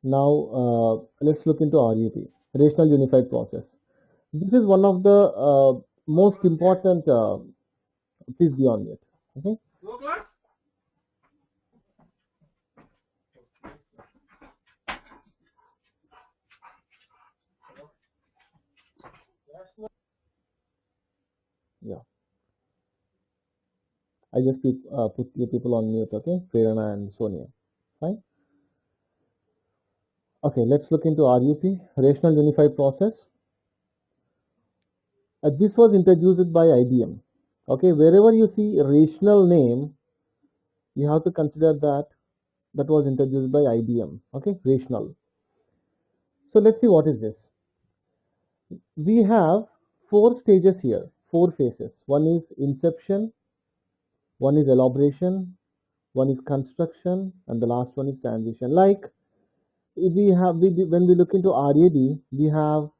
Now let's look into RUP, Rational Unified Process. This is one of the most important. Please be on it. Okay. Yeah. I just put you people on mute. Okay. Prerana and Sonia. Fine. Okay. Let's look into RUP, Rational Unified Process. This was introduced by IBM. Okay. Wherever you see rational name, you have to consider that was introduced by IBM. Okay. Rational. So let's see what is this. We have 4 stages here, 4 phases. One is inception, one is elaboration, one is construction, and the last one is transition. Like when we look into RAD, we have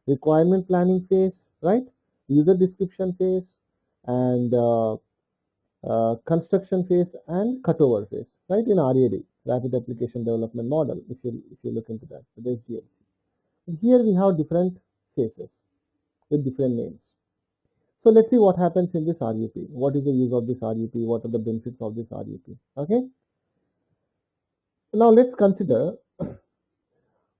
requirement planning phase, right? User description phase, and construction phase, and cutover phase, right? In RAD, Rapid Application Development Model. If you look into that, so there's DLC. Here we have different phases with different names. So let's see what happens in this RUP. What is the use of this RUP? What are the benefits of this RUP? Okay. Now let's consider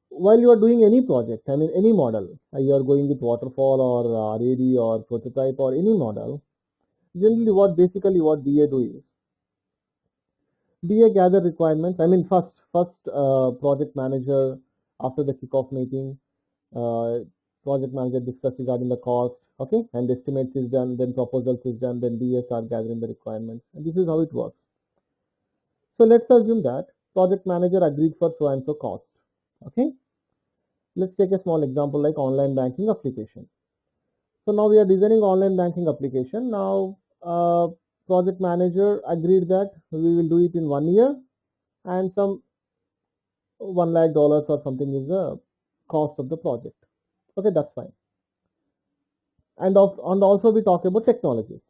while you are doing any project, I mean any model, you are going with waterfall or RAD or prototype or any model. Generally, what BA do is BA gather requirements. I mean first project manager after the kickoff meeting, project manager discuss regarding the cost. Okay, and estimates is done, then proposals is done, then DS are gathering the requirements, and this is how it works. So let's assume that project manager agreed for so and so cost. Okay, let's take a small example like online banking application. So now we are designing online banking application. Now project manager agreed that we will do it in 1 year, and some $1 lakh or something is the cost of the project. Okay, that's fine. And also we talk about technologies,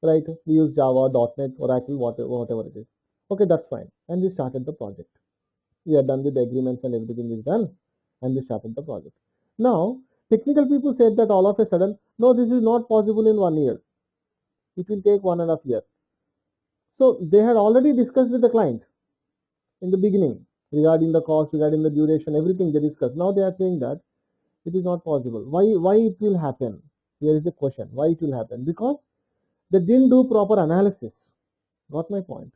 right? We use Java, .NET, Oracle, whatever it is. Okay, that's fine. And we started the project. We are done with the agreements and everything is done, and we started the project. Now, technical people said that all of a sudden, no, this is not possible in 1 year. It will take 1.5 years. So they had already discussed with the client in the beginning regarding the cost, regarding the duration, everything they discussed. Now they are saying that it is not possible. Why it will happen? Here is the question. Why it will happen? Because they didn't do proper analysis. Got my point?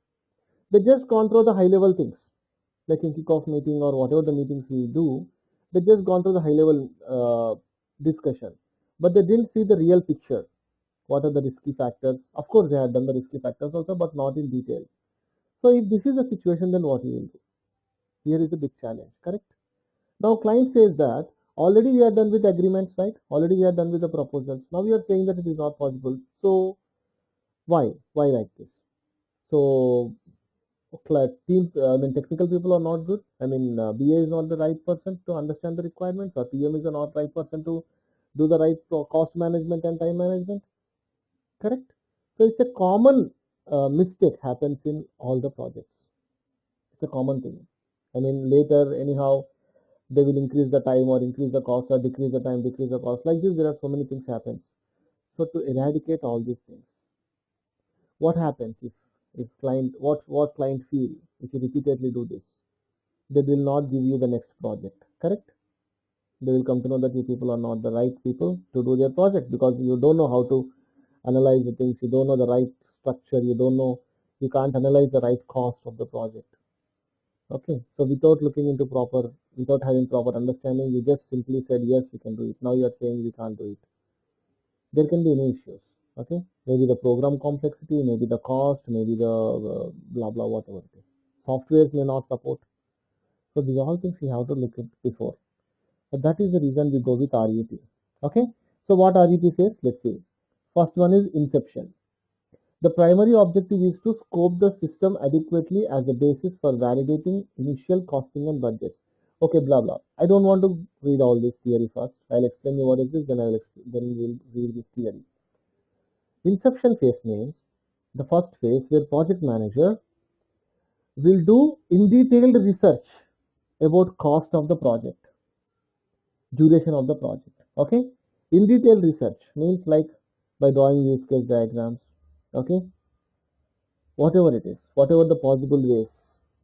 They just gone through the high level things, like in kickoff meeting or whatever the meetings we do. They just gone through the high level discussion, but they didn't see the real picture. What are the risky factors? Of course, they had done the risky factors also, but not in detail. So if this is the situation, then what you will do? Here is a big challenge, correct? Now client says that already we are done with agreements, right? Already we are done with the proposals. Now we are saying that it is not possible. So why? Why like this? So team, technical people are not good. I mean, BA is not the right person to understand the requirements, or PM is not right person to do the right cost management and time management. Correct? So it's a common mistake happens in all the projects. It's a common thing. I mean, later anyhow they will increase the time or increase the cost or decrease the time, decrease the cost. Like this, there are so many things happen. So to eradicate all these things, what happens if client what client feel if you repeatedly do this? They will not give you the next project, correct? They will come to know that you people are not the right people to do their project because you don't know how to analyze the things, you don't know the right structure, you can't analyze the right cost of the project. Okay, so without having proper understanding, you just simply said yes, we can do it. Now you are saying we can't do it. There can be any issues. Okay, maybe the program complexity, maybe the cost, maybe the blah blah whatever it is. Softwares may not support. So these are all things we have to look at before. But that is the reason we go with RUP. Okay, so what RUP says? Let's see. First one is inception. The primary objective is to scope the system adequately as a basis for validating initial costing and budget. Okay, blah blah. I don't want to read all this theory first. I'll explain you what is this, then we'll read this theory. Inception phase means the first phase where project manager will do in detailed research about cost of the project, duration of the project. Okay. In detail research means like by drawing use case diagrams. Okay. Whatever it is, whatever the possible ways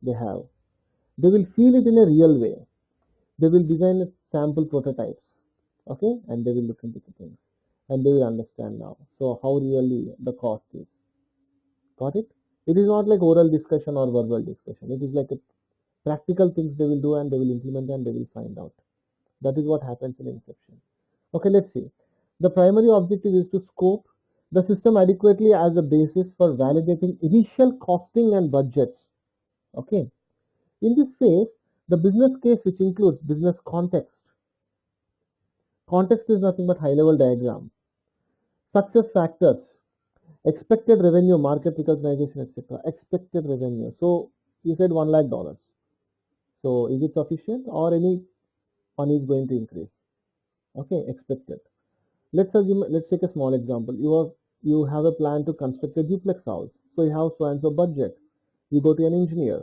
they have, they will feel it in a real way. They will design sample prototypes. Okay. And they will look into the things and they will understand now. So how really the cost is. Got it? It is not like oral discussion or verbal discussion. It is like a practical things they will do and they will implement and they will find out. That is what happens in Inception. Okay, let's see. The primary objective is to scope the system adequately as a basis for validating initial costing and budgets. Okay. In this phase, the business case, which includes business context. Context is nothing but high-level diagram. Success factors, expected revenue, market recognition, etc. Expected revenue. So you said $1 lakh. So is it sufficient or any one is going to increase? Okay, expected. Let's take a small example. You have a plan to construct a duplex house. So you have so and so budget. You go to an engineer.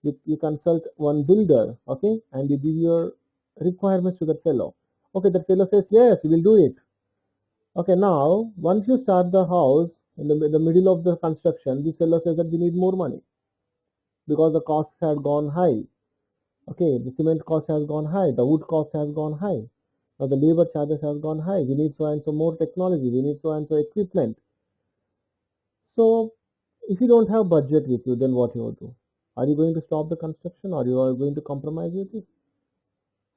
You consult one builder. Okay, and you give your requirements to that fellow. Okay, that fellow says yes, we will do it. Okay, now once you start the house in the middle of the construction, the fellow says that we need more money because the costs had gone high. Okay, the cement cost has gone high, the wood cost has gone high. Now the labor charges have gone high. We need so and so more technology. We need so and so equipment. So if you don't have budget with you, then what you will do? Are you going to stop the construction or you are going to compromise with it?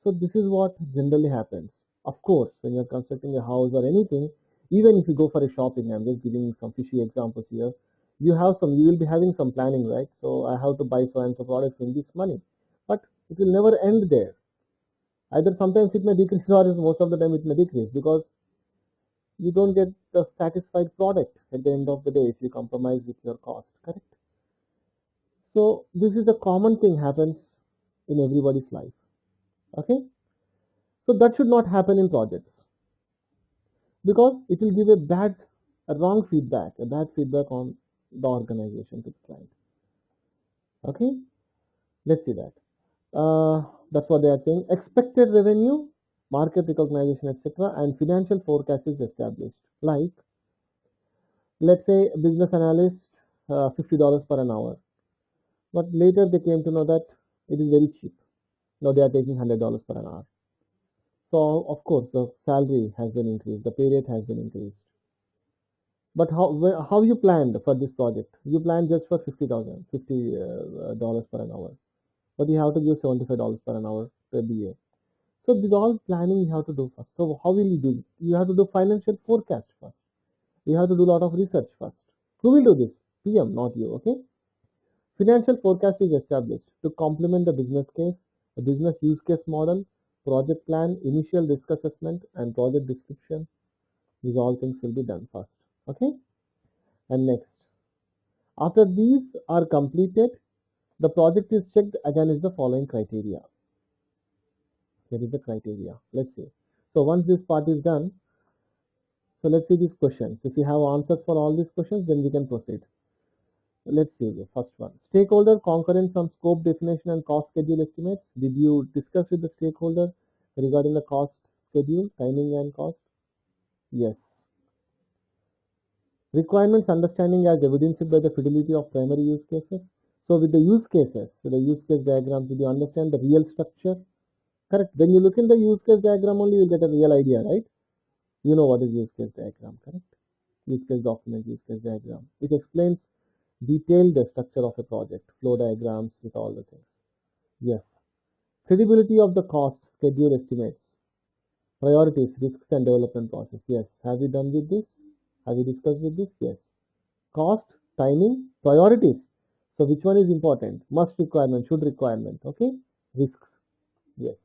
So this is what generally happens. Of course, when you're constructing a house or anything, even if you go for a shopping, I'm just giving some fishy examples here. You will be having some planning, right? So I have to buy so and so products in this money. But it will never end there. Either sometimes it may decrease or most of the time it may decrease because you don't get the satisfied product at the end of the day if you compromise with your cost, correct? So this is a common thing happens in everybody's life. Okay? So that should not happen in projects because it will give a wrong feedback, a bad feedback on the organization to the client. Okay? Let's see that. That's what they are saying. Expected revenue, market recognition, etc. and financial forecast is established. Like, let's say a business analyst, $50 per an hour. But later they came to know that it is very cheap. Now they are taking $100 per an hour. So of course the salary has been increased, the pay rate has been increased. But how you planned for this project? You planned just for $50 per an hour. But you have to give $75 per an hour to a BA. So this all planning you have to do first. So how will you do it? You have to do financial forecast first. You have to do a lot of research first. Who will do this? PM, not you, okay? Financial forecast is established to complement the business case, the business use case model, project plan, initial risk assessment, and project description. These all things will be done first, okay? And next, after these are completed, the project is checked against the following criteria. Here is the criteria. Let's see. So once this part is done, so let's see these questions. If you have answers for all these questions, then we can proceed. Let's see the first one. Stakeholder concurrence on scope definition and cost schedule estimates. Did you discuss with the stakeholder regarding the cost schedule, timing and cost? Yes. Requirements understanding as evidenced by the fidelity of primary use cases. So with the use cases, with the use case diagram, did you understand the real structure? Correct. When you look in the use case diagram only, you'll get a real idea, right? You know what is use case diagram, correct? Use case document, use case diagram. It explains detailed the structure of a project, flow diagrams with all the things. Yes. Credibility of the cost, schedule estimates, priorities, risks and development process. Yes. Have we done with this? Have we discussed with this? Yes. Cost, timing, priorities. So which one is important? Must requirement, should requirement. Okay. Risks. Yes.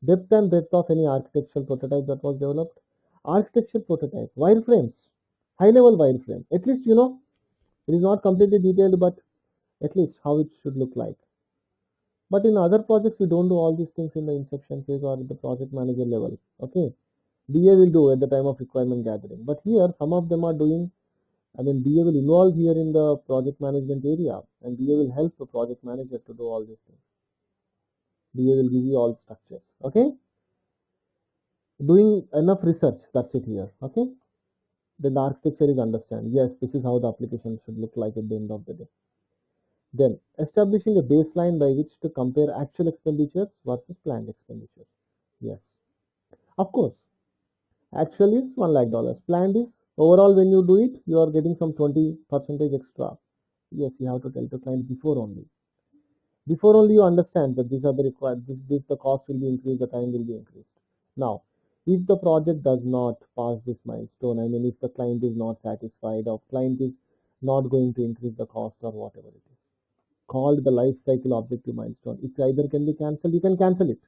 Depth and breadth of any architectural prototype that was developed. Architectural prototype, wireframes, high level wireframe. At least you know it is not completely detailed, but at least how it should look like. But in other projects, we don't do all these things in the inception phase or at the project manager level. Okay. BA will do at the time of requirement gathering. But here, some of them are doing, BA will involve here in the project management area and BA will help the project manager to do all these things. DA will give you all structures. Okay, doing enough research, that's it here. Okay, then the architecture is understand. Yes, this is how the application should look like at the end of the day. Then establishing a baseline by which to compare actual expenditures versus planned expenditures. Yes, of course, actual is $1 lakh. Planned is overall when you do it, you are getting some 20% extra. Yes, you have to tell the client before only. Before only you understand that these are the required, this the cost will be increased, the time will be increased. Now, if the project does not pass this milestone, I mean if the client is not satisfied or client is not going to increase the cost or whatever it is, called the life cycle objective milestone. It either can be cancelled, you can cancel it.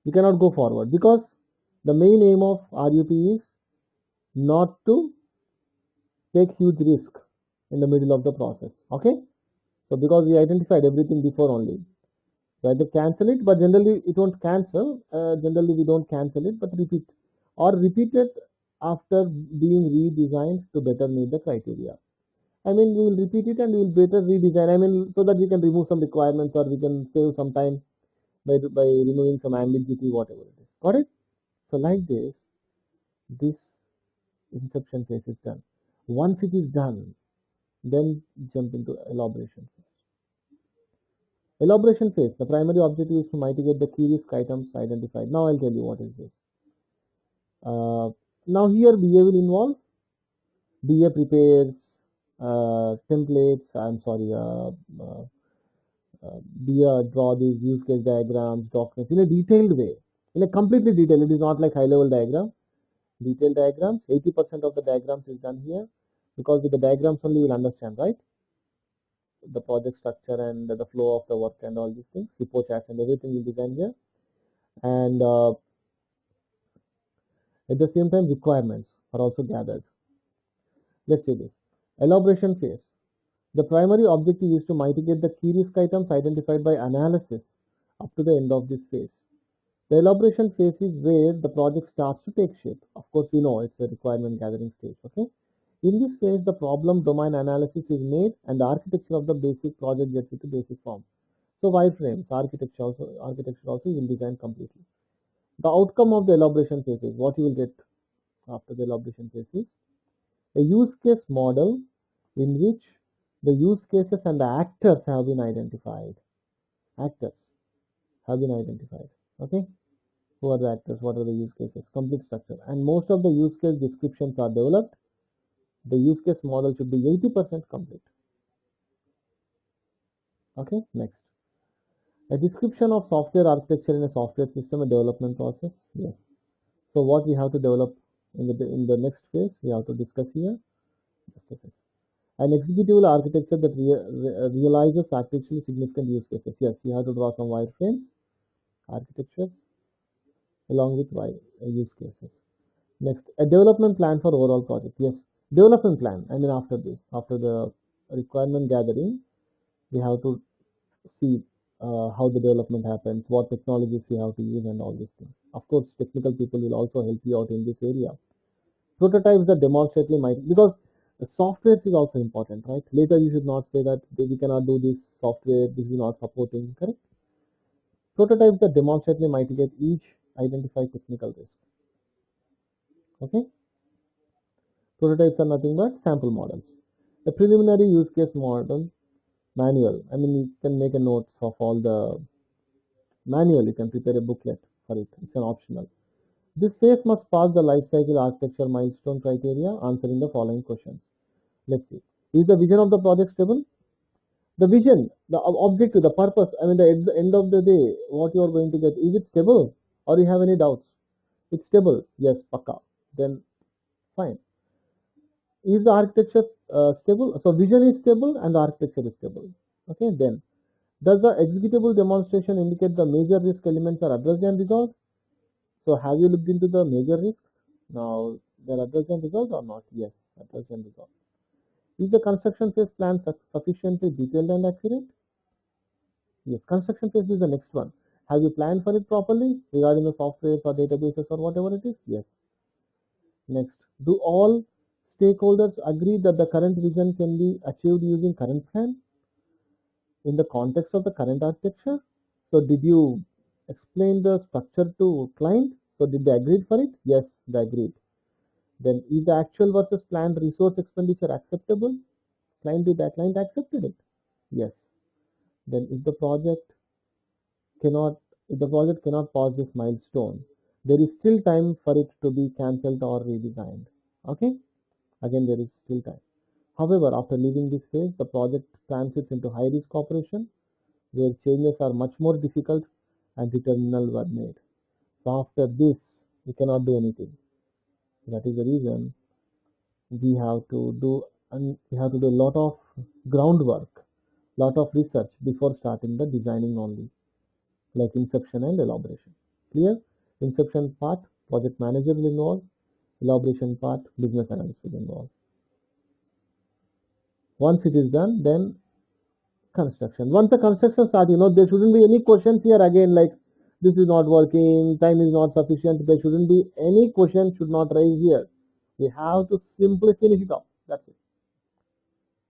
You cannot go forward because the main aim of RUP is not to take huge risk in the middle of the process. Okay, so because we identified everything before only, so either cancel it, but generally it won't cancel. Generally we don't cancel it, but repeat it after being redesigned to better meet the criteria. I mean, we will repeat it and we will better redesign. I mean, so that we can remove some requirements or we can save some time by removing some ambiguity, whatever it is. Got it? So like this inception phase is done. Once it is done, then jump into elaboration phase. Elaboration phase, the primary objective is to mitigate the key risk items identified. Now I'll tell you what is this. Now here BA will involve. BA prepares templates, BA draw these use case diagrams, documents in a detailed way, in a completely detailed. It is not like high level diagram. Detailed diagrams, 80% of the diagrams is done here because with the diagrams only you will understand, right? The project structure and the flow of the work and all these things, report charts and everything will be done here. And at the same time, requirements are also gathered. Let's see this. Elaboration phase. The primary objective is to mitigate the key risk items identified by analysis up to the end of this phase. The elaboration phase is where the project starts to take shape. Of course, we know it's a requirement gathering stage. Okay. In this phase, the problem domain analysis is made and the architecture of the basic project gets into basic form. So wireframes, architecture also will design completely. The outcome of the elaboration phase is what you will get after the elaboration phase is a use case model in which the use cases and the actors have been identified. Actors have been identified. Okay. Who are the actors? What are the use cases? Complete structure. And most of the use case descriptions are developed. The use case model should be 80% complete. Okay, next. A description of software architecture in a software system, a development process. Yes. So what we have to develop in the next phase, we have to discuss here. An executable architecture that realizes actually significant use cases. Yes, we have to draw some wireframes, architecture, along with use cases. Next, a development plan for overall project. Yes, development plan. I mean, after the requirement gathering, we have to see how the development happens, what technologies we have to use, and all these things. Of course, technical people will also help you out in this area. Prototypes that demonstrably might, because the software is also important, right? Later you should not say that we cannot do this software, this is not supporting, correct? Prototypes that demonstrably mitigate each identified technical risk. Okay? Prototypes are nothing but sample models. A preliminary use case model manual. I mean, you can make a note of all the manual. You can prepare a booklet for it. It's an optional. This phase must pass the lifecycle architecture milestone criteria, answering the following questions. Let's see. Is the vision of the project stable? The vision, the objective, the purpose, I mean, at the end of the day, what you are going to get, is it stable or you have any doubts? It's stable. Yes, pakka. Then fine. Is the architecture stable? So vision is stable and the architecture is stable. Okay, then does the executable demonstration indicate the major risk elements are addressed and resolved? So have you looked into the major risks? Now they're addressed and resolved or not? Yes, addressed and resolved. Is the construction phase plan sufficiently detailed and accurate? Yes, construction phase is the next one. Have you planned for it properly regarding the software or databases or whatever it is? Yes. Next, do all stakeholders agree that the current vision can be achieved using current plan in the context of the current architecture? So did you explain the structure to client? So did they agree for it? Yes, they agreed. Then is the actual versus planned resource expenditure acceptable? Client accepted it. Yes. Then if the project cannot pass this milestone, there is still time for it to be cancelled or redesigned. Okay? Again, there is still time. However, after leaving this phase, the project transits into high risk operation where changes are much more difficult and determinal were made. So after this, we cannot do anything. That is the reason we have to do a lot of groundwork, lot of research before starting the designing only, like inception and elaboration. Clear? Inception part, project manager will involve. Elaboration part, business analyst will involve. Once it is done, then construction. Once the construction starts, there shouldn't be any questions here again, like this is not working, time is not sufficient. There shouldn't be any question should not rise here. We have to simply finish it off. That's it.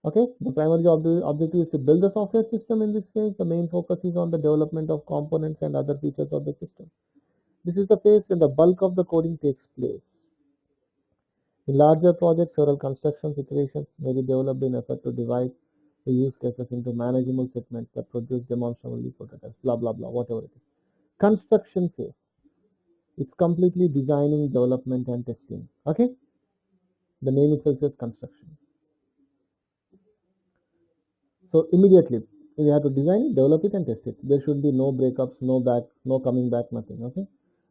Okay, the primary objective is to build the software system. In this phase, the main focus is on the development of components and other features of the system. This is the phase when the bulk of the coding takes place. In larger projects, several construction iterations may be developed in effort to divide the use cases into manageable segments that produce demonstrable prototypes, blah, blah, blah, whatever it is. Construction phase. It's completely designing, development, and testing. Okay? The name itself says construction. So immediately, we have to design it, develop it, and test it. There should be no breakups, no coming back, nothing. Okay?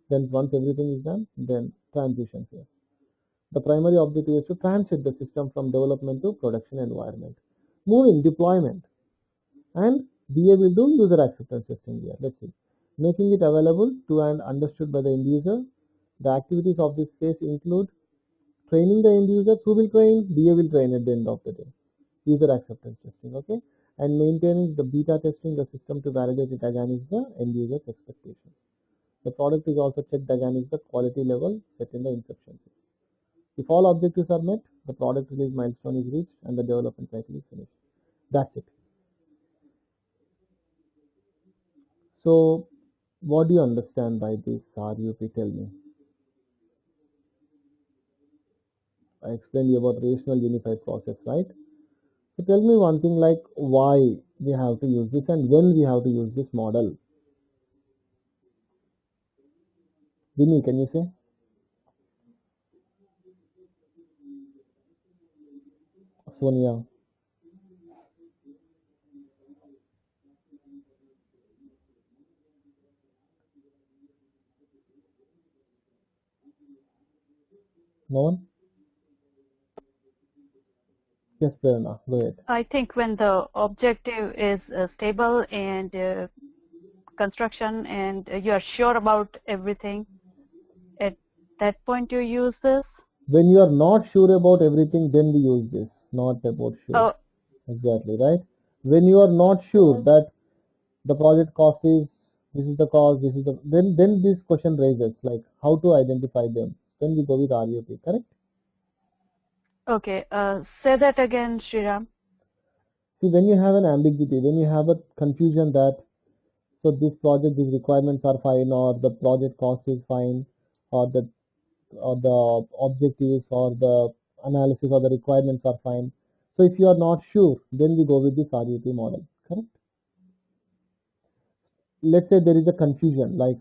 Then once everything is done, then transition phase. The primary objective is to transit the system from development to production environment. Moving deployment. And BA will do user acceptance testing here. Let's see. Making it available to and understood by the end user. The activities of this phase include training the end users. Who will train? BA will train at the end of the day. User acceptance testing, okay? And maintaining the beta testing the system to validate it against the end user's expectations. The product is also checked against the quality level set in the inception phase. If all objectives are met, the product release milestone is reached and the development cycle is finished. That's it. So, what do you understand by this RUP? Tell me. I explained you about rational unified process, right? So tell me one thing, like why we have to use this and when we have to use this model. Vinny, can you say? Sonia. No one? Yes, Prerna, go ahead. I think when the objective is stable and construction and you are sure about everything, at that point you use this? When you are not sure about everything, then we use this, not about sure. Oh. Exactly, right? When you are not sure that the project cost is, this is the cost, this is the, then this question raises, like how to identify them. Then we go with RUP, correct? Okay, say that again, Sriram. See, when you have an ambiguity, when you have a confusion that, so this project, these requirements are fine, or the project cost is fine, or the objectives or the analysis or the requirements are fine. So if you are not sure, then we go with this RUP model, correct? Let's say there is a confusion, like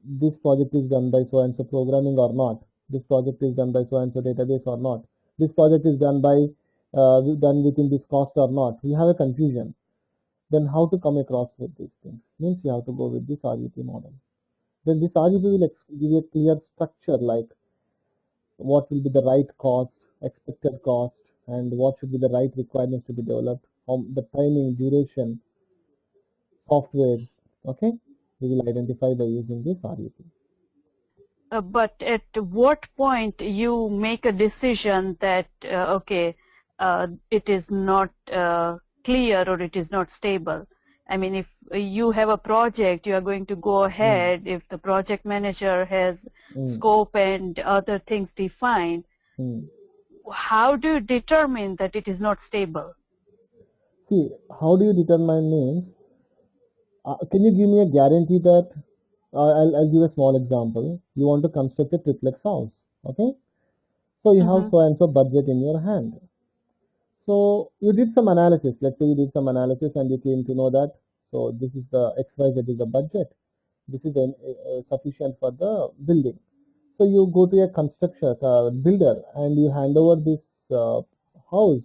this project is done by so and so programming or not, this project is done by so and so database or not, this project is done by done within this cost or not. We have a confusion. Then how to come across with these things? Means you have to go with this RUP model. Then this RUP will give you a clear structure, like what will be the right cost, expected cost, and what should be the right requirements to be developed, the timing, duration, software. Okay, we will identify by using this RUP. But at what point you make a decision that okay, it is not clear or it is not stable? I mean, if you have a project, you are going to go ahead. If the project manager has scope and other things defined, how do you determine that it is not stable? See, how do you determine means, Can you give me a guarantee that, I'll give a small example. You want to construct a triplex house, okay? So you have Mm-hmm. so and so budget in your hand. So you did some analysis. Let's say you did some analysis and you came to know that, so this is the XYZ is the budget. This is sufficient for the building. So you go to a construction builder and you hand over this house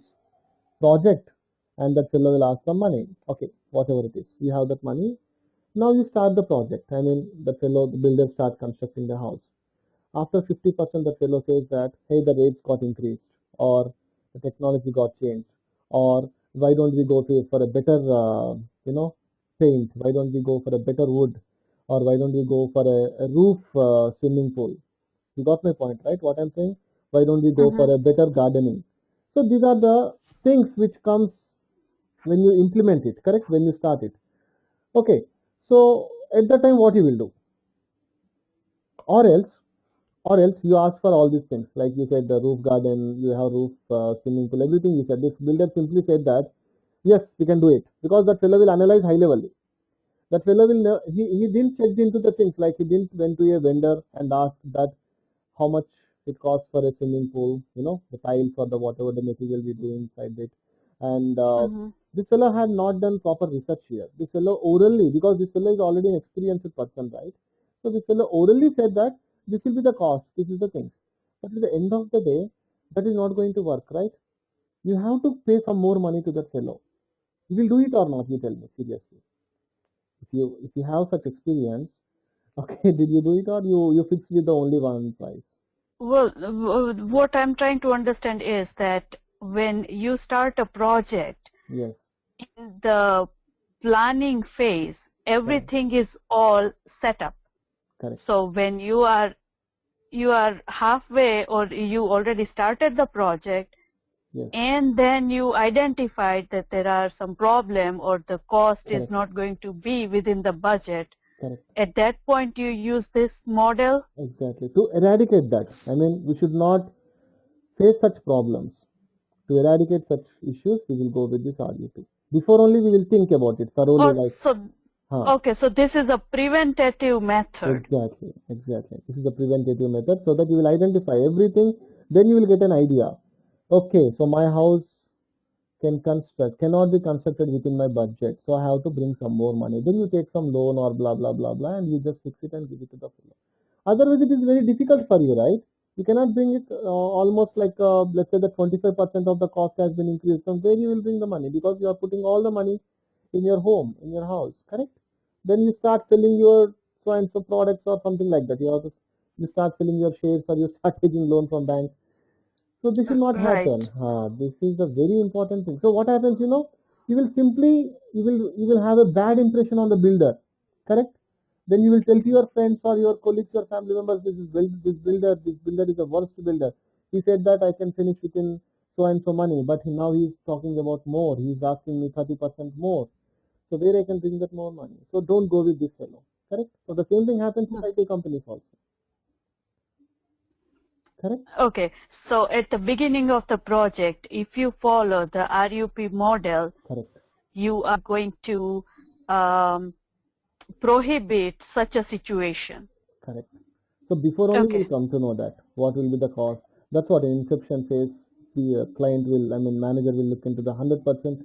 project, and that fellow will ask some money. Okay, whatever it is, you have that money. Now you start the project. I mean, the builder start constructing the house. After 50%, the fellow says that, hey, the rates got increased, or the technology got changed, or why don't we go for a better, paint? Why don't we go for a better wood, or why don't we go for a roof swimming pool? You got my point, right? What I'm saying? Why don't we go Mm-hmm. for a better gardening? So these are the things which comes when you implement it, correct? When you start it. Okay. So at that time, what you will do? Or else, you ask for all these things, like you said, the roof garden, you have roof, swimming pool, everything you said. This builder simply said that, yes, we can do it, because that fellow will analyze high level. That fellow will he didn't check into the things, like he didn't went to a vendor and asked that how much it costs for a swimming pool, the tiles or the whatever the material we do inside it. And Mm-hmm. this fellow had not done proper research here. This fellow orally, because this fellow is already an experienced person, right? So this fellow orally said that this will be the cost, this is the thing. But at the end of the day, that is not going to work, right? You have to pay some more money to that fellow. You will do it or not, you tell me seriously. If you have such experience, okay, did you do it, or you fixed with the only one price? Well, what I'm trying to understand is that when you start a project, Yes, in the planning phase, correct, everything is all set up. correct. So when you are halfway or you already started the project Yes, and then you identified that there are some problem or the cost is correct, not going to be within the budget, correct. at that point you use this model. Exactly. To eradicate that, I mean, we should not face such problems. To eradicate such issues, we will go with this RUP. Before only we will think about it thoroughly, like, So huh, okay, so this is a preventative method. exactly, exactly. This is a preventative method, so that you will identify everything, then you will get an idea. Okay, so my house cannot be constructed within my budget, so I have to bring some more money. Then you take some loan or blah blah blah blah, and you just fix it and give it to the fellow. Otherwise, it is very difficult for you, right? You cannot bring it almost like, let's say that 25% of the cost has been increased. From where you will bring the money, because you are putting all the money in your home, in your house, correct? Then you start selling your so and so products or something like that. You start selling your shares, or you start taking loan from banks. So this will not Right. happen. This is the very important thing. So what happens, you will simply, you will have a bad impression on the builder, correct? Then you will tell to your friends or your colleagues or family members, this builder is the worst builder. He said that I can finish within so and so money, but now he is talking about more. He is asking me 30% more. So where I can bring that more money? So don't go with this fellow, correct? So the same thing happens with IT companies also, correct? Okay, so at the beginning of the project, if you follow the RUP model, Correct, you are going to um, prohibit such a situation. correct. So before only we'll Okay. come to know that what will be the cost. That's what in inception phase the client will, I mean manager will look into the 100%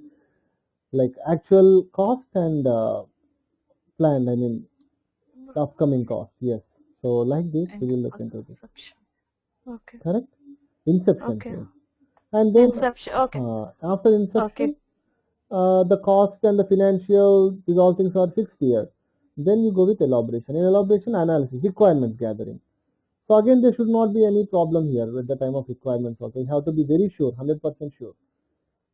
like actual cost and planned, I mean the upcoming cost. Yes. So like this we And will look into this. inception. Okay. Correct. Inception Okay. phase, and then Inception. Okay. after Okay. inception, the cost and the financial, these all things are fixed here. Then you go with elaboration. In elaboration, analysis, requirements gathering. So again, there should not be any problem here with the time of requirements also. You have to be very sure, 100% sure,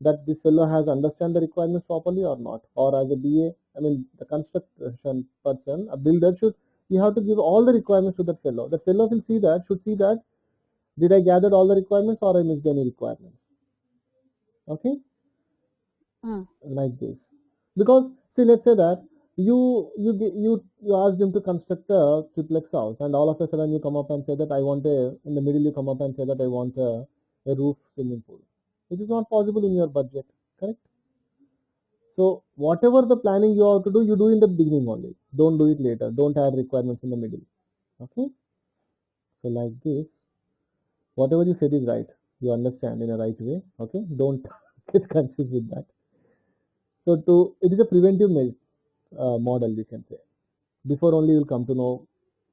that this fellow has understand the requirements properly or not. Or as a BA, I mean the construction person, a builder should, you have to give all the requirements to that fellow. The fellow will see that, should see that, did I gather all the requirements or I missed any requirements? Okay, Hmm. like this. Because see, let's say that you asked him to construct a triplex house, and all of a sudden you come up and say that I want a, in the middle you come up and say that I want a roof swimming pool. It is not possible in your budget, correct? So whatever the planning you have to do, you do in the beginning only. Don't do it later. Don't add requirements in the middle. Okay. So like this, whatever you said is right. You understand in a right way. Okay. Don't get confused with that. So it is a preventive model, we can say. Before only you'll come to know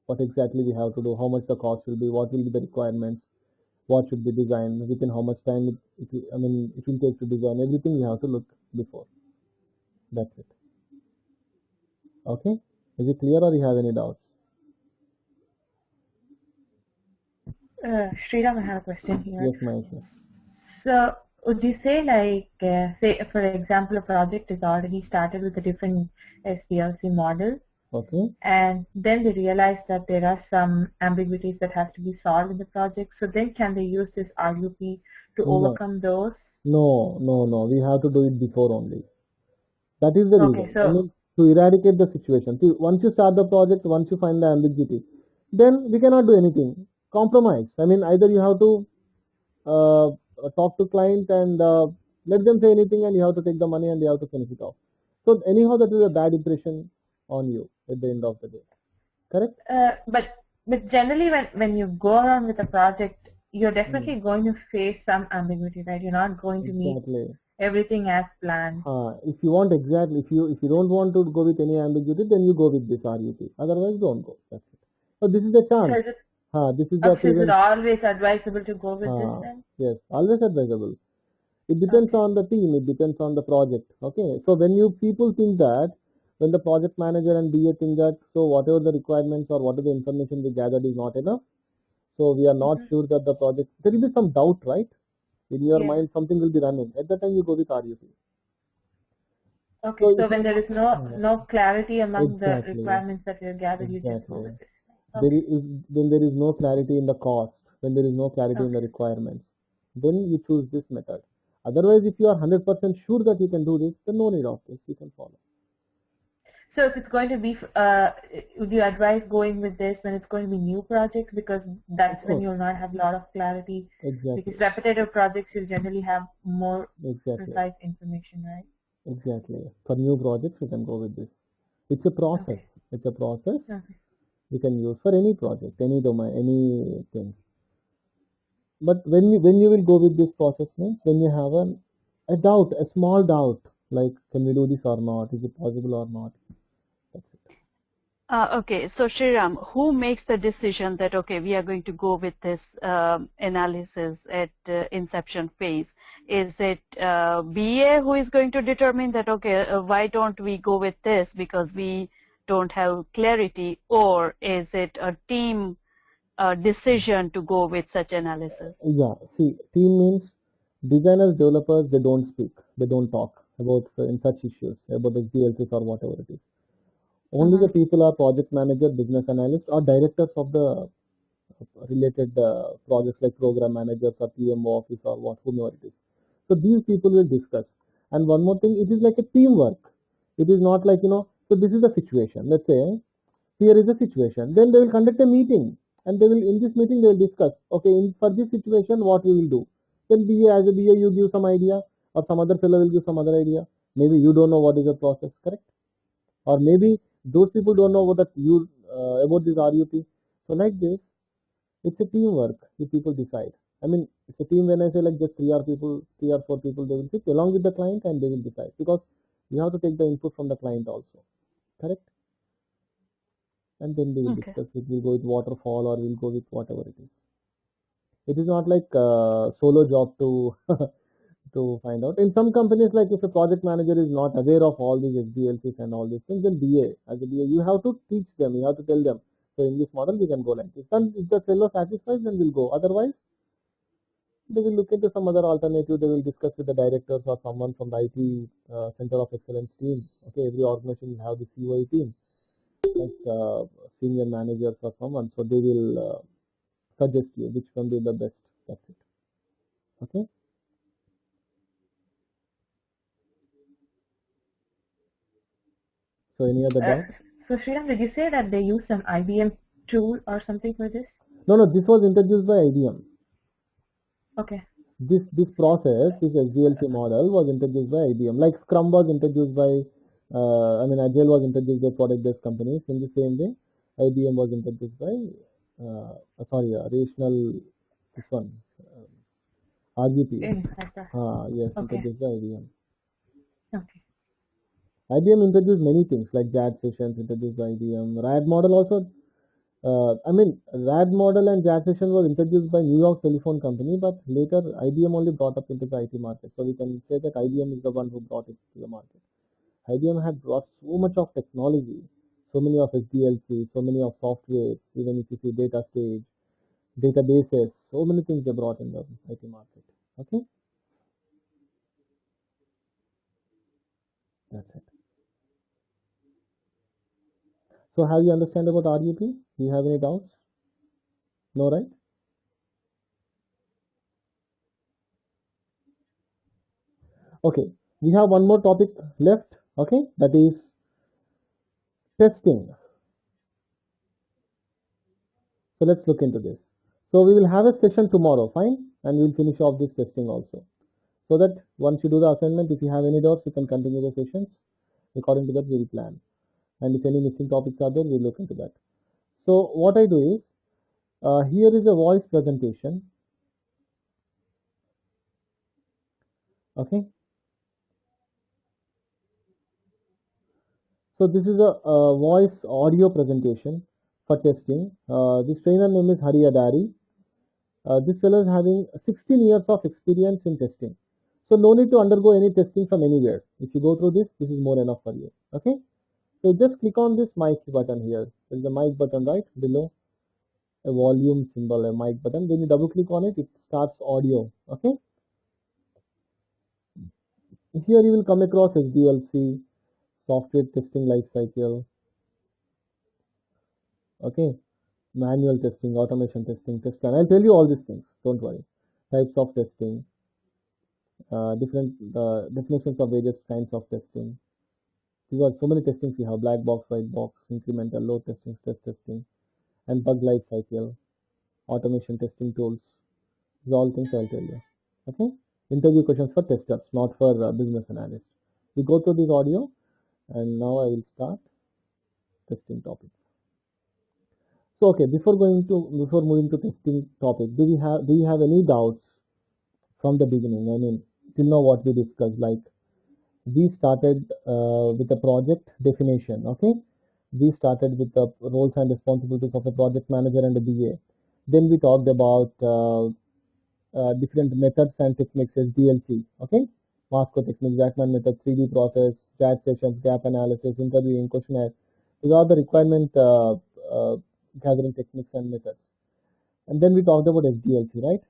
what exactly we have to do, how much the cost will be, what will be the requirements, what should be designed, within how much time it will take to design. Everything you have to look before. That's it. Okay. Is it clear or you have any doubts? Sriram, I have a question here. Yes, Mahesh. So, would you say like, say for example, a project is already started with a different SDLC model, Okay. and then they realize that there are some ambiguities that has to be solved in the project. So then can they use this RUP to No. overcome those? No. We have to do it before only. That is the Okay, reason. so to eradicate the situation. See, once you start the project, once you find the ambiguity, then we cannot do anything. Compromise. Either you have to talk to client and let them say anything, and you have to take the money and you have to finish it off. So anyhow, that is a bad impression on you at the end of the day. Correct? but generally when you go around with a project, you're definitely going to face some ambiguity, right? You're not going to meet everything as planned. If you want exactly, if you don't want to go with any ambiguity, then you go with this RUP. Otherwise, don't go. That's it. So this is the chance. So this is is it always advisable to go with this then? Yes, always advisable. It depends on the team. It depends on the project. Okay. So when you people think that, when the project manager and BA think that, so whatever the requirements or whatever the information we gathered is not enough, so we are not sure that the project, there will be some doubt, right? In your mind, something will be running. At that time, you go with RUP. Okay, so when there is no clarity among the requirements that you gathered, you just go with this. Okay. When there is no clarity in the cost, when there is no clarity in the requirements, then you choose this method. Otherwise, if you are 100% sure that you can do this, then no need of this. You can follow. So if it's going to be, would you advise going with this when it's going to be new projects, because that's when you'll not have a lot of clarity. Exactly. Because repetitive projects, you'll generally have more precise information, right? Exactly. For new projects, you can go with this. It's a process. Okay. It's a process you can use for any project, any domain, anything. But when you will go with this process, means when you have a doubt, a small doubt, like can we do this or not? Is it possible or not? That's it. Okay, so Sriram, who makes the decision that, okay, we are going to go with this analysis at inception phase? Is it BA who is going to determine that, okay, why don't we go with this because we don't have clarity, or is it a team decision to go with such analysis? Yeah, see, team means designers, developers, they don't speak, they don't talk about in such issues, about SDLCs or whatever it is. Only the people are project manager, business analyst, or directors of the related projects like program managers or PMO office or whomever it is. So these people will discuss. And one more thing, it is like a teamwork. It is not like, so this is the situation. Let's say, here is a situation. Then they will conduct a meeting. And in this meeting, they will discuss, okay, for this situation, what we will do. Then as a BA, you give some idea, or some other fellow will give some other idea. Maybe you don't know what is the process, correct? Or maybe those people don't know about this RUP. So like this, it's a teamwork. The people decide. It's a team when I say like just 3 or 4 people, they will sit along with the client and they will decide. Because you have to take the input from the client also. Correct? And then they will discuss if we'll go with waterfall or we'll go with whatever it is. It is not like a solo job to to find out. In some companies, like if a project manager is not aware of all these SDLCs and all these things, then as a BA, you have to teach them, you have to tell them. So in this model, we can go like this. And if the fellow satisfies, then we'll go. Otherwise, they will look into some other alternative. They will discuss with the directors or someone from the IT Center of Excellence team. Okay, every organization will have the COE team, like senior managers or someone. So they will suggest you which can be the best. That's it. Okay. So any other doubt? So Sriram, did you say that they use some IBM tool or something for this? No, this was introduced by IBM. Okay. this process, this SDLC model was introduced by IBM. Like Scrum was introduced by, Agile was introduced by product-based companies. In the same way, IBM was introduced by, Rational, this one, RGP. Yes, Okay. introduced by IBM. Okay. IBM introduced many things like JAD sessions introduced by IBM. RAD model also. RAD model and JAD session was introduced by New York Telephone Company, but later IBM only brought up into the IT market. So we can say that IBM is the one who brought it to the market. IBM had brought so much of technology, so many of SDLC, so many of software, even if you see data stage, databases, so many things they brought in the IT market. Okay, that's it. So have you understand about RUP? Do you have any doubts? No, right? Okay, we have one more topic left. Okay, that is testing. So let's look into this. So we will have a session tomorrow, fine, and we'll finish off this testing also. So that once you do the assignment, if you have any doubts, you can continue the sessions. According to that, we will plan. And if any missing topics are there, we'll look into that. So what I do is, here is a voice presentation. Okay. So this is a voice audio presentation for testing. This trainer name is Hari Adari. This fellow is having 16 years of experience in testing. So no need to undergo any testing from anywhere. If you go through this, this is more enough for you. Okay. So just click on this mic button here. There is a mic button right below, a volume symbol, a mic button. When you double click on it, it starts audio. Okay. Here you will come across SDLC, software testing lifecycle. Okay. Manual testing, automation testing, test plan. I'll tell you all these things. Don't worry. Types of testing, different definitions of various kinds of testing. Because so many testings we have: black box, white box, incremental, load testing, stress testing, and bug life cycle, automation testing tools. These all things I'll tell you. Okay. Interview questions for testers, not for business analysts. We go through this audio, and now I will start testing topic. So okay, before moving to testing topic, do you have any doubts from the beginning? I mean, till now what we discussed, like we started with the project definition. Okay, we started with the roles and responsibilities of a project manager and a BA. Then we talked about different methods and techniques as DLC. Okay, Masco technique, Jackman method, 3D process, chat sessions, gap analysis, interviewing, questionnaire. These are the requirement gathering techniques and methods. And then we talked about SDLC, right?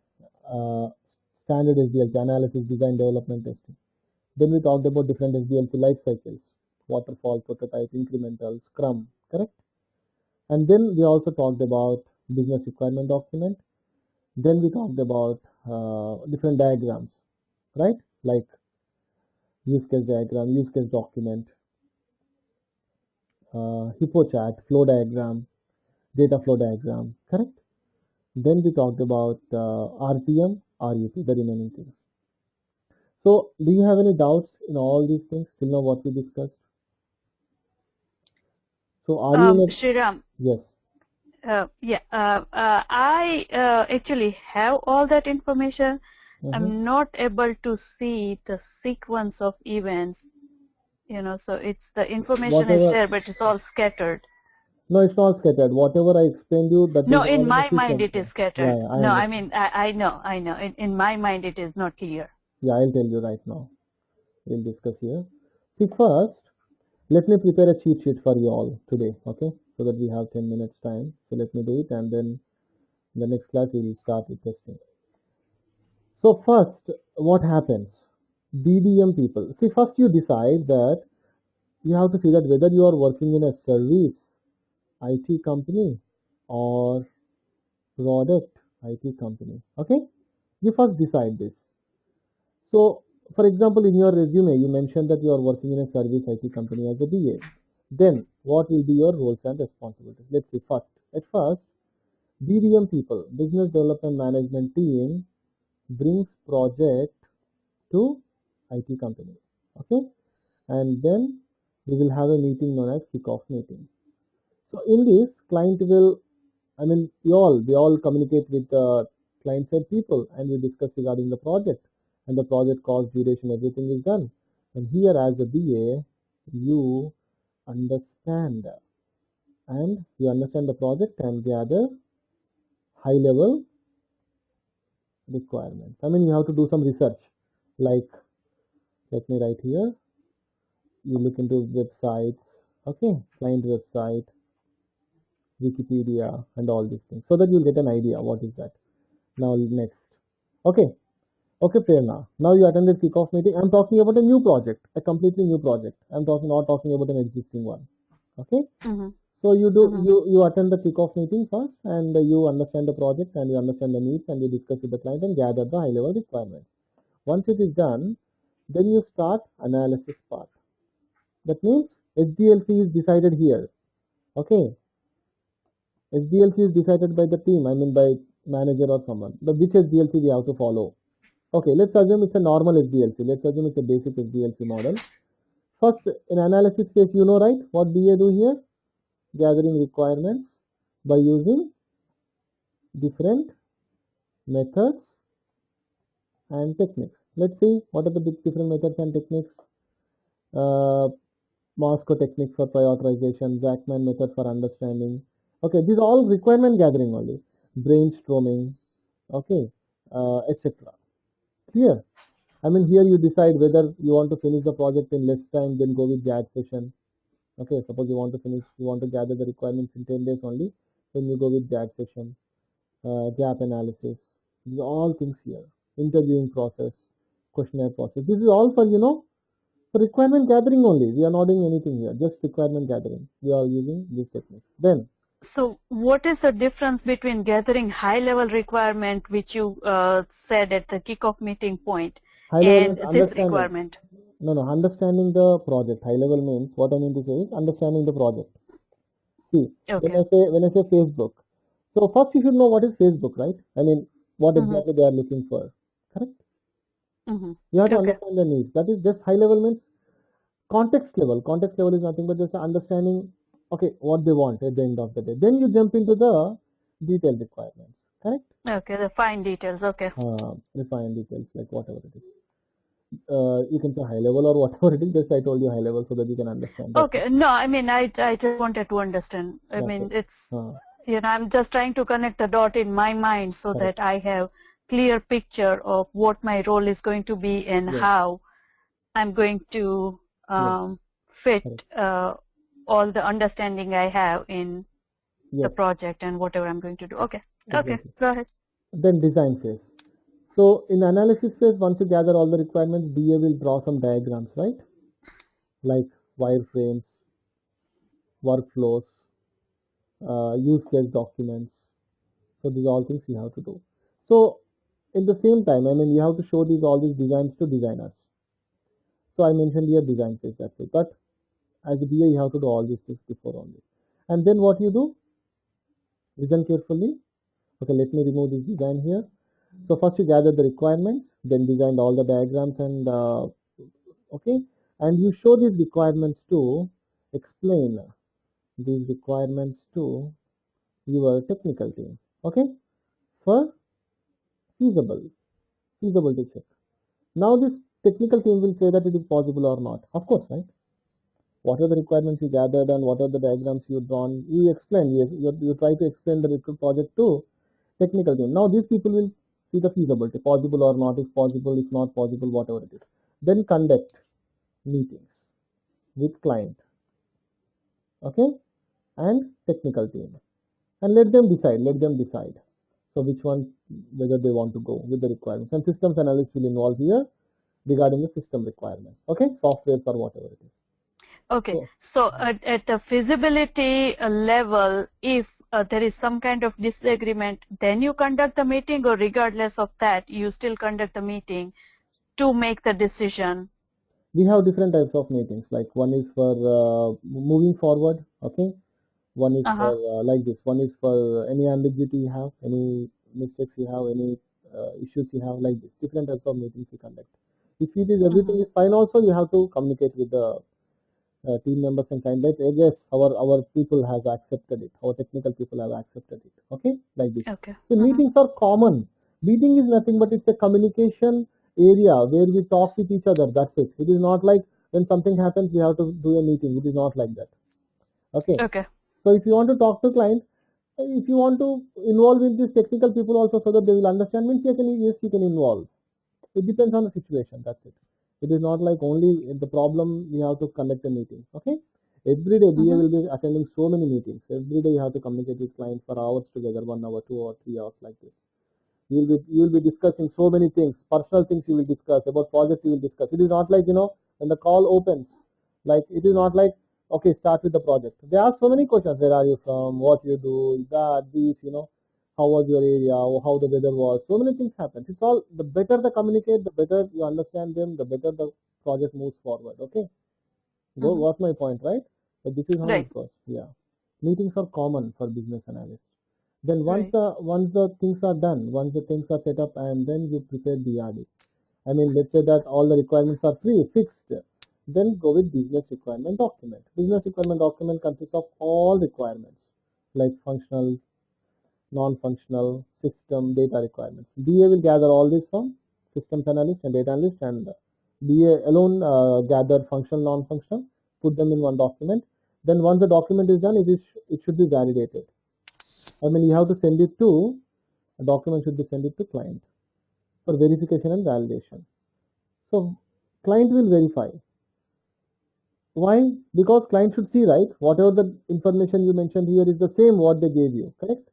Standard SDLC, analysis, design, development, testing. Then we talked about different SDLC life cycles: waterfall, prototype, incremental, Scrum, correct? And then we also talked about business requirement document. Then we talked about different diagrams, right? Like use case diagram, use case document, hippo chart, flow diagram, data flow diagram, correct? Then we talked about RTM, RUP, the remaining things. So do you have any doubts in all these things till now what we discussed? So are you Sriram, yes. I actually have all that information. I'm not able to see the sequence of events, so it's the information is there, but it's all scattered. No, it's not scattered. Whatever I explained you, that no, in my mind it is scattered. Yeah, no, I mean, I know. In my mind it is not clear. Yeah, I'll tell you right now. We'll discuss here. See, first, let me prepare a cheat sheet for you all today, okay? So that we have 10 minutes time. So let me do it, and then in the next class we will start with testing. So first, what happens? BDM people. See, first you decide that you have to see that whether you are working in a service IT company or product IT company. Okay? You first decide this. So, for example, in your resume, you mentioned that you are working in a service IT company as a BA. Then, what will be your roles and responsibilities? Let's see. At first, BDM people, business development management team, brings project to IT company. Okay, and then we will have a meeting known as kickoff meeting. So in this, client will, we all communicate with client side people, and we discuss regarding the project and the project cost, duration, everything is done. And here as a BA, you understand the project and gather high level requirements. You have to do some research, like, let me write here, you look into websites, okay, client website, Wikipedia, and all these things, so that you'll get an idea what is that. Now next, okay, Prerna, now you attended kickoff meeting. I'm talking about a new project, a completely new project. I'm not talking about an existing one. Okay. So you attend the kickoff meeting first, and you understand the project, and you understand the needs, and you discuss with the client and gather the high level requirements. Once it is done, then you start analysis part. That means SDLC is decided here. Okay. SDLC is decided by the team, by manager or someone. But which SDLC we have to follow? Okay, let's assume it's a normal SDLC. Let's assume it's a basic SDLC model. First, in analysis phase, right, what BA do here? Gathering requirements by using different methods and techniques. Let's see what are the different methods and techniques. Moscow technique for prioritization, Zachman method for understanding. Okay, these are all requirement gathering only. Brainstorming, okay, etc. Clear? Here you decide whether you want to finish the project in less time, then go with JAD session. Okay, suppose you want to gather the requirements in 10 days only, then you go with JAD session, gap analysis. These are all things here. Interviewing process, questionnaire process. This is all for, for requirement gathering only. We are not doing anything here, just requirement gathering. We are using these techniques. Then, so what is the difference between gathering high level requirement, which you said at the kickoff meeting point, and this requirement? No, understanding the project. High level means, what I mean to say is understanding the project. See, okay. when I say Facebook, so first you should know what is Facebook, right? What exactly they are looking for, correct? You have to understand the needs. That is just high level means context level. Context level is nothing but just understanding, okay, what they want at the end of the day. Then you jump into the detailed requirements, correct? Okay, the fine details, okay. The fine details, like whatever it is. You can say high level or whatever it is, just I told you high level so that you can understand. Okay, no, I just wanted to understand. It's, I'm just trying to connect the dot in my mind so that I have clear picture of what my role is going to be and how I'm going to fit all the understanding I have in the project and whatever I'm going to do. Okay, okay, go ahead. Then design phase. So in analysis phase, once you gather all the requirements, BA will draw some diagrams, right? Like wireframes, workflows, use case documents. So these are all things you have to do. So in the same time, you have to show all these designs to designers. So I mentioned here design phase, that's it. But as a BA, you have to do all these things before only. And then what you do? Listen carefully. Okay, let me remove this design here. So first you gather the requirements, then designed all the diagrams and okay, and you show these requirements to explain these requirements to your technical team. Okay, for feasibility check. Now this technical team will say that it is possible or not. Of course, right? What are the requirements you gathered and what are the diagrams you drawn? You explain. You try to explain the project to technical team. Now these people will see the feasibility, possible or not, if possible, if not possible, whatever it is. Then conduct meetings with client, okay, and technical team, and let them decide. So which one, whether they want to go with the requirements. And systems analyst will involve here regarding the system requirements, okay, software or whatever it is. Okay, so at the feasibility level, if there is some kind of disagreement, then you conduct the meeting, or regardless of that, you still conduct the meeting to make the decision? We have different types of meetings, like one is for moving forward, okay, one is for like this, one is for any ambiguity you have, any mistakes you have, any issues you have, like this, different types of meetings you conduct. If it is everything is fine, also you have to communicate with the team members and kind that yes, our people have accepted it, our technical people have accepted it. Okay, like this. Okay. So meetings are common. Meeting is nothing but it's a communication area where we talk with each other. That's it. It is not like when something happens we have to do a meeting. It is not like that. Okay. Okay. So if you want to talk to client, if you want to involve in these technical people also so that they will understand, means yes, you can involve. It depends on the situation. That's it. It is not like only the problem we have to conduct a meeting. Okay. Every day BA will be attending so many meetings. Every day you have to communicate with clients for hours together, 1 hour, 2 hours, 3 hours, like this. You will be discussing so many things, personal things you will discuss, about projects you will discuss. It is not like, when the call opens, like it is not like, okay, start with the project. They ask so many questions. Where are you from? What you do? That, this, how was your area? How the weather was? So many things happen. It's all, the better they communicate, the better you understand them, the better the project moves forward. Okay. Got my point, right? So this is how it goes. Yeah. Meetings are common for business analysts. Then once the things are done, once the things are set up, and then you prepare BRD. I mean, let's say that all the requirements are fixed. Then go with business requirement document. Business requirement document consists of all requirements like functional, non-functional, system, data requirements. BA will gather all this from systems analyst and data analyst, and BA alone gather functional, non-functional, put them in one document. Then once the document is done, it should be validated. I mean, you have to send it to, a document should be sent it to client for verification and validation. So client will verify. Why? Because client should see, right? Whatever the information you mentioned here is the same what they gave you, correct?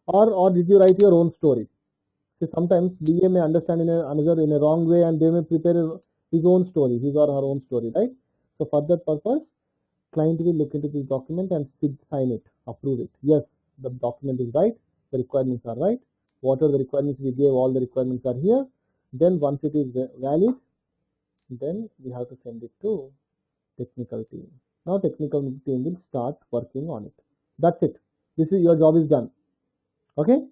Or did you write your own story? So sometimes BA may understand in a wrong way, and they may prepare his own story, his or her own story, right? So for that purpose, client will look into this document and sign it, approve it. Yes, the document is right, the requirements are right, whatever the requirements we gave, all the requirements are here. Then once it is valid, then we have to send it to technical team. Now technical team will start working on it. That's it. This is, your job is done. Okay?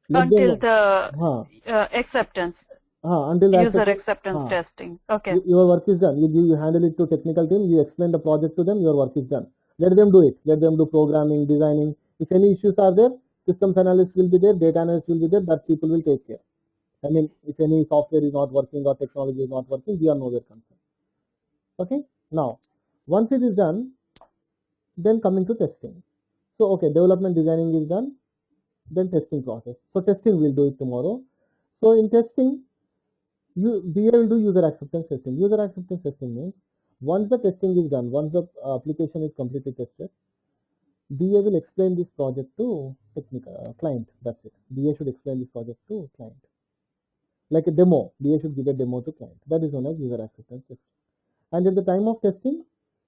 Until the acceptance. Until the user acceptance testing. Okay. Your work is done. You handle it to technical team. You explain the project to them. Your work is done. Let them do it. Let them do programming, designing. If any issues are there, systems analyst will be there, data analyst will be there. That people will take care. I mean, if any software is not working or technology is not working, we are nowhere concerned. Okay. Now, once it is done, then coming to testing. So, okay, development designing is done. Then testing process. So testing we'll do it tomorrow. So in testing, BA will do user acceptance testing. User acceptance testing means once the testing is done, once the application is completely tested, BA will explain this project to technical client. That's it. BA should explain this project to client. Like a demo, BA should give a demo to client. That is known as user acceptance testing. And at the time of testing,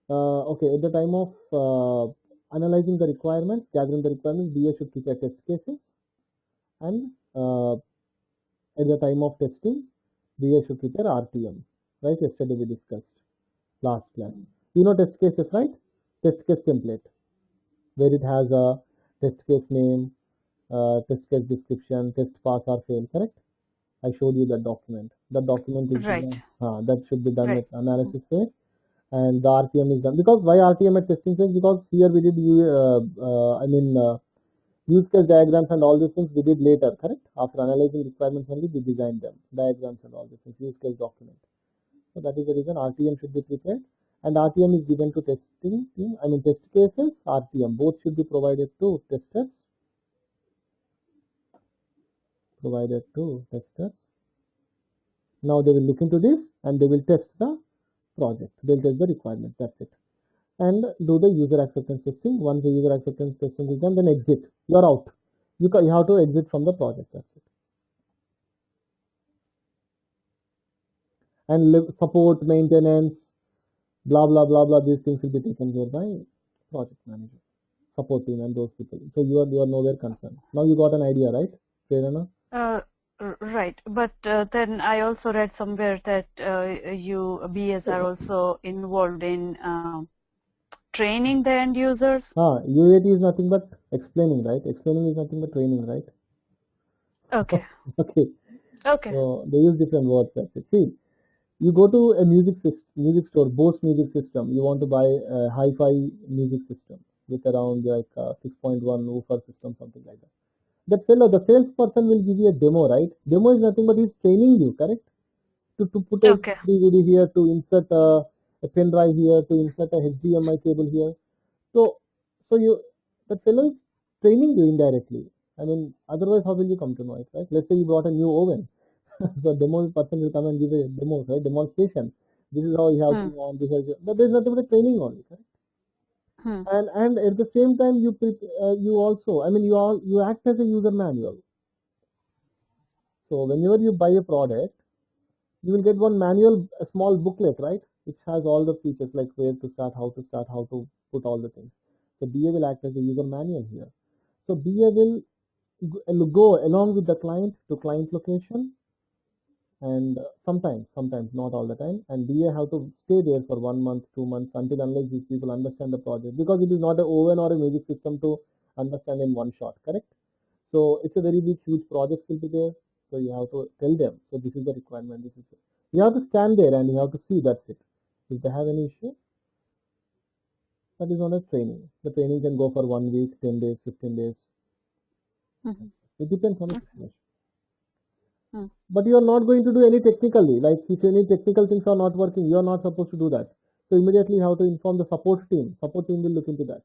at the time of analyzing the requirements, gathering the requirements, BA should prepare test cases, and at the time of testing, BA should prepare RTM, right? Yesterday we discussed, last class. You know test cases, right? Test case template, where it has a test case name, test case description, test pass or fail, correct? I showed you that document. That document is that should be done at analysis phase. And the RTM is done. Because why RTM at testing phase? Because here we did use case diagrams and all these things we did later, correct? After analyzing requirements only we designed them, diagrams and all these things, use case document. So that is the reason RTM should be prepared, and RTM is given to testing team. I mean test cases, RTM, both should be provided to testers. Now they will look into this and they will test the project. They'll test the requirement. That's it. And do the user acceptance testing. Once the user acceptance testing is done, then exit. You're out. You have to exit from the project. That's it. And support, maintenance, blah blah blah blah. These things will be taken care by project manager, support team, and those people. So you are nowhere concerned. Now you got an idea, right, Prerana? Right, but then I also read somewhere that BAs are also involved in training the end users. UAT is nothing but explaining, right? Explaining is nothing but training, right? Okay. Okay. Okay. So they use different words. That's it. See, you go to a music store, Bose music system. You want to buy a hi-fi music system with around like 6.1 woofer system, something like that. That fellow, the salesperson will give you a demo, right? Demo is nothing but he's training you, correct? To put a Okay. DVD here, to insert a pen drive here, to insert a HDMI cable here. So that fellow is training you indirectly. I mean, otherwise how will you come to know it, right? Let's say you brought a new oven. So demo person will come and give a demo, right? Demonstration. This is how you have to on this. But there's nothing but a training only, right? And at the same time you also, I mean, you act as a user manual. So whenever you buy a product, you will get one manual, a small booklet, right? Which has all the features like where to start, how to put all the things. So BA will act as a user manual here. So BA will go along with the client to client location, and sometimes not all the time, and BA have to stay there for 1 month, 2 months, until unless these people understand the project, because it is not an oven or a music system to understand in one shot, correct? So it's a very big, huge project will be there. So you have to tell them, so this is the requirement, this is it. You have to stand there and you have to see, that's it. If they have any issue, that is not a training. The training can go for 1 week, 10 days, 15 days. It depends on the situation. But you are not going to do any technically, like if any technical things are not working, you are not supposed to do that. So immediately you have to inform the support team. Support team will look into that.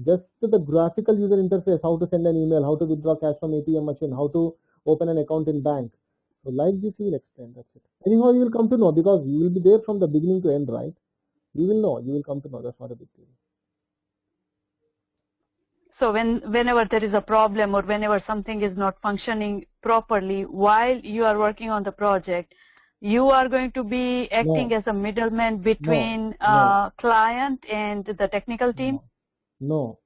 Just the graphical user interface, how to send an email, how to withdraw cash from ATM machine, how to open an account in bank. So like this you will explain, that's it. Anyhow you will come to know, because you will be there from the beginning to end, right? You will know, you will come to know, that's not a big deal. So whenever there is a problem or whenever something is not functioning properly while you are working on the project, you are going to be acting as a middleman between client and the technical team? No.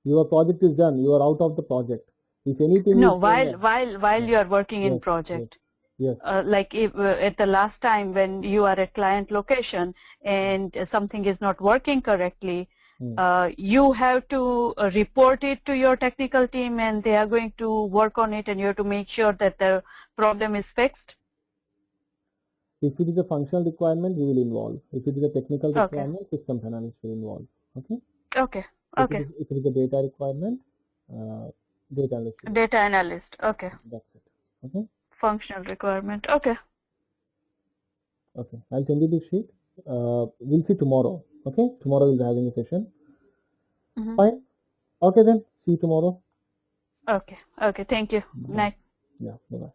Your project is done. You are out of the project. If anything No, is while you are working in project. Yes. Like if, at the last time when you are at client location and something is not working correctly, you have to report it to your technical team and they are going to work on it and you have to make sure that the problem is fixed? If it is a functional requirement, we will involve. If it is a technical requirement, systems analyst will involve. Okay? Okay. Okay. If it is a data requirement, data analyst. Data analyst. Okay. That's it. Okay? Functional requirement. Okay. Okay. I'll send you the sheet. We'll see tomorrow. Okay? Tomorrow we'll be having a session. Fine. Okay then. See you tomorrow. Okay. Okay. Thank you. Night. Yeah. Bye-bye.